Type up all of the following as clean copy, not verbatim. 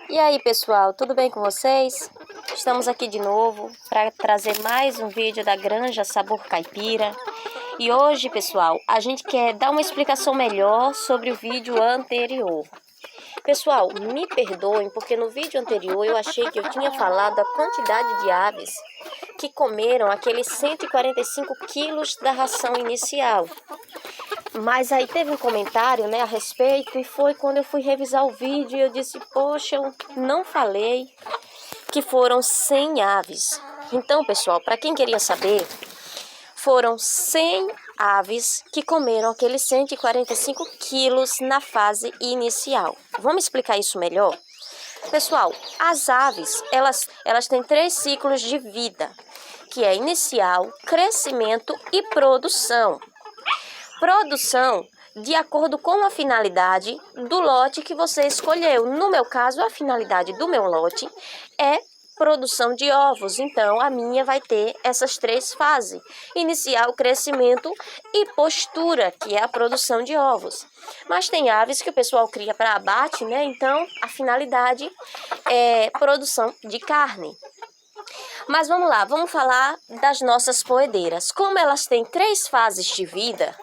E aí, pessoal, tudo bem com vocês? Estamos aqui de novo para trazer mais um vídeo da Granja Sabor Caipira. E hoje, pessoal, a gente quer dar uma explicação melhor sobre o vídeo anterior. Pessoal, me perdoem porque no vídeo anterior eu achei que eu tinha falado a quantidade de aves que comeram aqueles 145 quilos da ração inicial. Mas aí teve um comentário, a respeito, e foi quando eu fui revisar o vídeo e eu disse, poxa, eu não falei que foram 100 aves. Então, pessoal, para quem queria saber, foram 100 aves que comeram aqueles 145 quilos na fase inicial. Vamos explicar isso melhor? Pessoal, as aves, elas têm 3 ciclos de vida, que é inicial, crescimento e produção. Produção de acordo com a finalidade do lote que você escolheu. No meu caso, a finalidade do meu lote é produção de ovos. Então, a minha vai ter essas 3 fases: inicial, crescimento e postura, que é a produção de ovos. Mas tem aves que o pessoal cria para abate, Então, a finalidade é produção de carne. Mas vamos lá, vamos falar das nossas poedeiras. Como elas têm 3 fases de vida,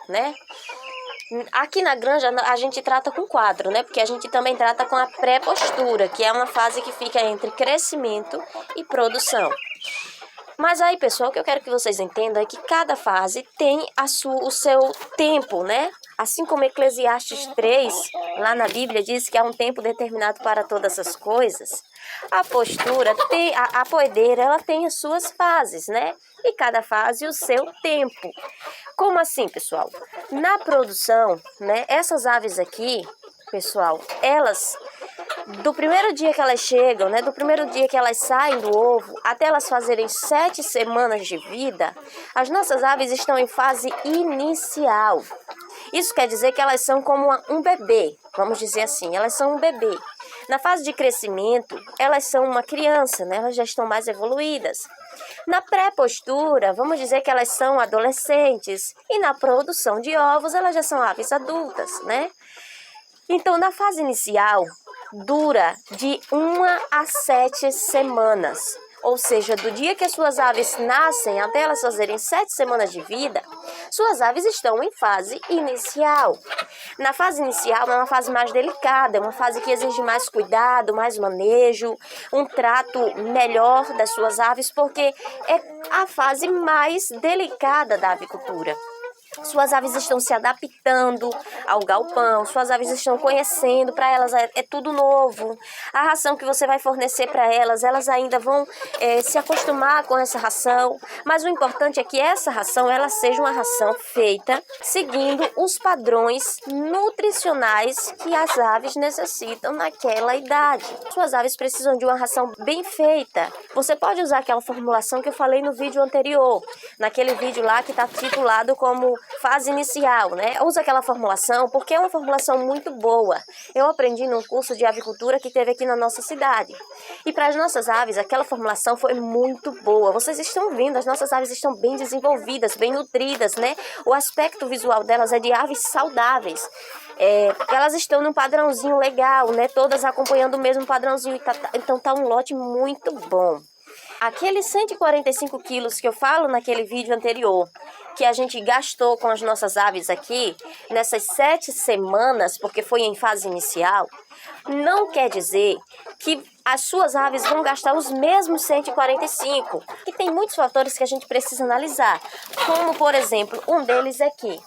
Aqui na granja a gente trata com 4, Porque a gente também trata com a pré-postura, que é uma fase que fica entre crescimento e produção. Mas aí, pessoal, o que eu quero que vocês entendam é que cada fase tem o seu tempo, Assim como Eclesiastes 3, lá na Bíblia, diz que há um tempo determinado para todas as coisas. A postura, a poedeira, ela tem as suas fases, E cada fase o seu tempo. Como assim, pessoal? Na produção, essas aves aqui, pessoal, elas, do primeiro dia que elas chegam, do primeiro dia que elas saem do ovo, até elas fazerem 7 semanas de vida, as nossas aves estão em fase inicial. Isso quer dizer que elas são como um bebê, vamos dizer assim, elas são um bebê. Na fase de crescimento, elas são uma criança, Elas já estão mais evoluídas. Na pré-postura, vamos dizer que elas são adolescentes. E na produção de ovos, elas já são aves adultas, Então, na fase inicial, dura de 1 a 7 semanas. Ou seja, do dia que as suas aves nascem até elas fazerem 7 semanas de vida, suas aves estão em fase inicial. Na fase inicial é uma fase mais delicada, é uma fase que exige mais cuidado, mais manejo, um trato melhor das suas aves, porque é a fase mais delicada da avicultura. Suas aves estão se adaptando ao galpão, suas aves estão conhecendo, para elas é tudo novo. A ração que você vai fornecer para elas ainda vão se acostumar com essa ração. Mas o importante é que essa ração ela seja uma ração feita seguindo os padrões nutricionais que as aves necessitam naquela idade. Suas aves precisam de uma ração bem feita. Você pode usar aquela formulação que eu falei no vídeo anterior, naquele vídeo lá que está titulado como fase inicial, Usa aquela formulação porque é uma formulação muito boa. Eu aprendi num curso de avicultura que teve aqui na nossa cidade. E para as nossas aves, aquela formulação foi muito boa. Vocês estão vendo, as nossas aves estão bem desenvolvidas, bem nutridas, O aspecto visual delas é de aves saudáveis. Elas estão num padrãozinho legal, Todas acompanhando o mesmo padrãozinho. Então tá um lote muito bom. Aqueles 145 quilos que eu falo naquele vídeo anterior, que a gente gastou com as nossas aves aqui, nessas 7 semanas, porque foi em fase inicial, não quer dizer que as suas aves vão gastar os mesmos 145. E tem muitos fatores que a gente precisa analisar, como, por exemplo, um deles é que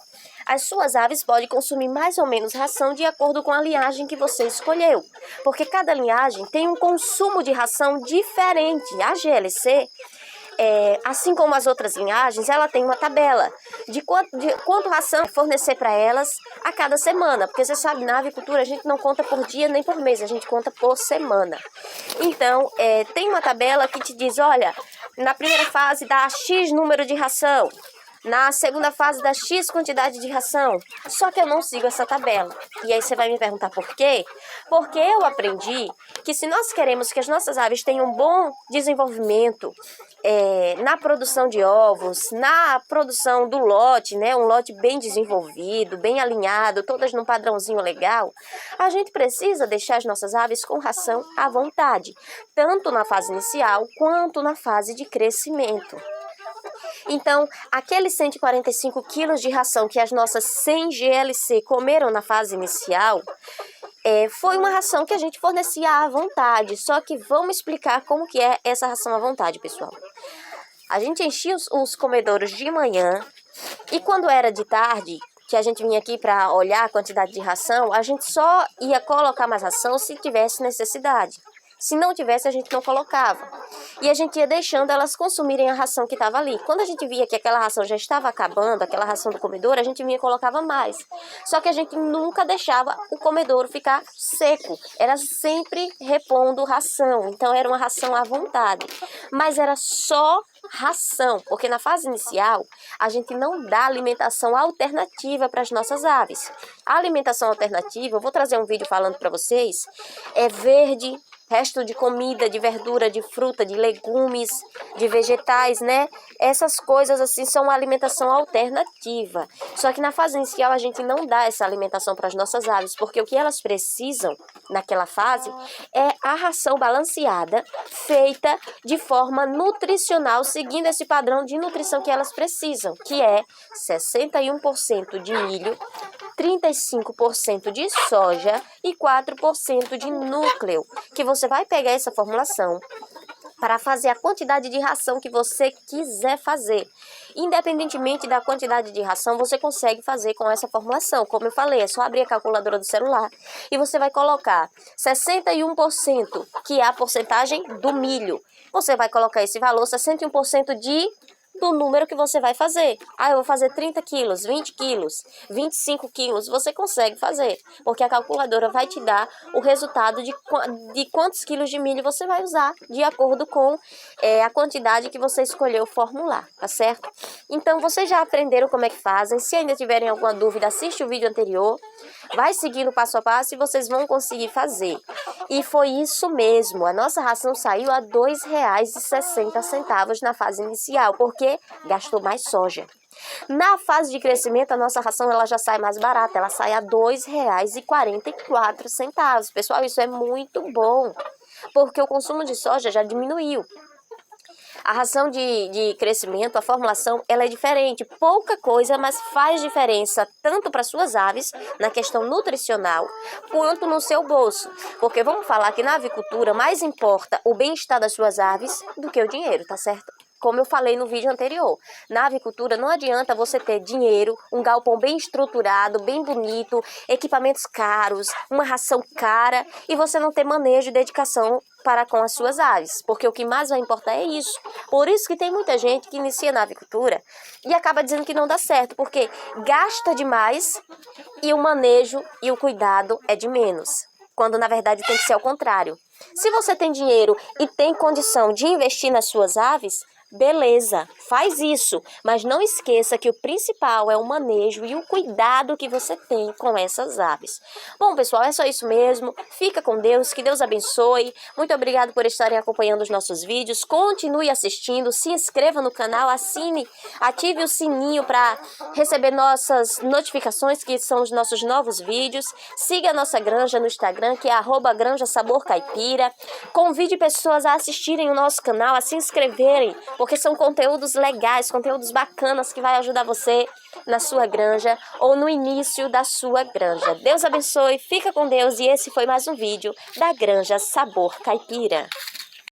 as suas aves podem consumir mais ou menos ração de acordo com a linhagem que você escolheu, porque cada linhagem tem um consumo de ração diferente. A GLC, assim como as outras linhagens, ela tem uma tabela de quanto ração fornecer para elas a cada semana, porque você sabe, na avicultura a gente não conta por dia nem por mês, a gente conta por semana. Então, tem uma tabela que te diz, olha, na primeira fase dá X número de ração, na segunda fase dá X quantidade de ração. Só que eu não sigo essa tabela. E aí você vai me perguntar por quê? Porque eu aprendi que se nós queremos que as nossas aves tenham um bom desenvolvimento, na produção de ovos, na produção do lote, né, um lote bem desenvolvido, bem alinhado, todas num padrãozinho legal, a gente precisa deixar as nossas aves com ração à vontade, tanto na fase inicial quanto na fase de crescimento. Então, aqueles 145 quilos de ração que as nossas 100 GLC comeram na fase inicial, foi uma ração que a gente fornecia à vontade. Só que vamos explicar como que é essa ração à vontade, pessoal. A gente enchia os comedouros de manhã e quando era de tarde, que a gente vinha aqui para olhar a quantidade de ração, a gente só ia colocar mais ração se tivesse necessidade. Se não tivesse, a gente não colocava. E a gente ia deixando elas consumirem a ração que estava ali. Quando a gente via que aquela ração já estava acabando, aquela ração do comedouro, a gente vinha e colocava mais. Só que a gente nunca deixava o comedouro ficar seco. Era sempre repondo ração. Então era uma ração à vontade. Mas era só ração, porque na fase inicial a gente não dá alimentação alternativa para as nossas aves. A alimentação alternativa, eu vou trazer um vídeo falando para vocês, é verde, resto de comida, de verdura, de fruta, de legumes, de vegetais, né? Essas coisas assim são uma alimentação alternativa. Só que na fase inicial a gente não dá essa alimentação para as nossas aves, porque o que elas precisam naquela fase é a ração balanceada, feita de forma nutricional, seguindo esse padrão de nutrição que elas precisam, que é 61% de milho, 35% de soja e 4% de núcleo, que você vai pegar essa formulação para fazer a quantidade de ração que você quiser fazer. Independentemente da quantidade de ração, você consegue fazer com essa formulação. Como eu falei, é só abrir a calculadora do celular e você vai colocar 61%, que é a porcentagem do milho. Você vai colocar esse valor, 61% do número que você vai fazer. Eu vou fazer 30 quilos, 20 quilos, 25 quilos. Você consegue fazer, porque a calculadora vai te dar o resultado de quantos quilos de milho você vai usar, de acordo com a quantidade que você escolheu formular, tá certo? Então, vocês já aprenderam como é que fazem. Se ainda tiverem alguma dúvida, assiste o vídeo anterior. Vai seguindo passo a passo e vocês vão conseguir fazer. E foi isso mesmo. A nossa ração saiu a R$ 2,60 na fase inicial, porque gastou mais soja. Na fase de crescimento, a nossa ração ela já sai mais barata. Ela sai a R$ 2,44. Pessoal, isso é muito bom, porque o consumo de soja já diminuiu. A ração de crescimento, a formulação, ela é diferente. Pouca coisa, mas faz diferença tanto para suas aves, na questão nutricional, quanto no seu bolso. Porque vamos falar que na avicultura mais importa o bem-estar das suas aves do que o dinheiro, tá certo? Como eu falei no vídeo anterior, na avicultura não adianta você ter dinheiro, um galpão bem estruturado, bem bonito, equipamentos caros, uma ração cara e você não ter manejo e dedicação para com as suas aves, porque o que mais vai importar é isso. Por isso que tem muita gente que inicia na avicultura e acaba dizendo que não dá certo, porque gasta demais e o manejo e o cuidado é de menos, quando na verdade tem que ser ao contrário. Se você tem dinheiro e tem condição de investir nas suas aves, beleza, faz isso, mas não esqueça que o principal é o manejo e o cuidado que você tem com essas aves. Bom, pessoal, é só isso mesmo. Fica com Deus, que Deus abençoe. Muito obrigado por estarem acompanhando os nossos vídeos. Continue assistindo, se inscreva no canal, assine, ative o sininho para receber nossas notificações, que são os nossos novos vídeos. Siga a nossa granja no Instagram, que é @granjasaborcaipira. Convide pessoas a assistirem o nosso canal, a se inscreverem, porque são conteúdos legais, conteúdos bacanas que vai ajudar você na sua granja ou no início da sua granja. Deus abençoe, fica com Deus e esse foi mais um vídeo da Granja Sabor Caipira.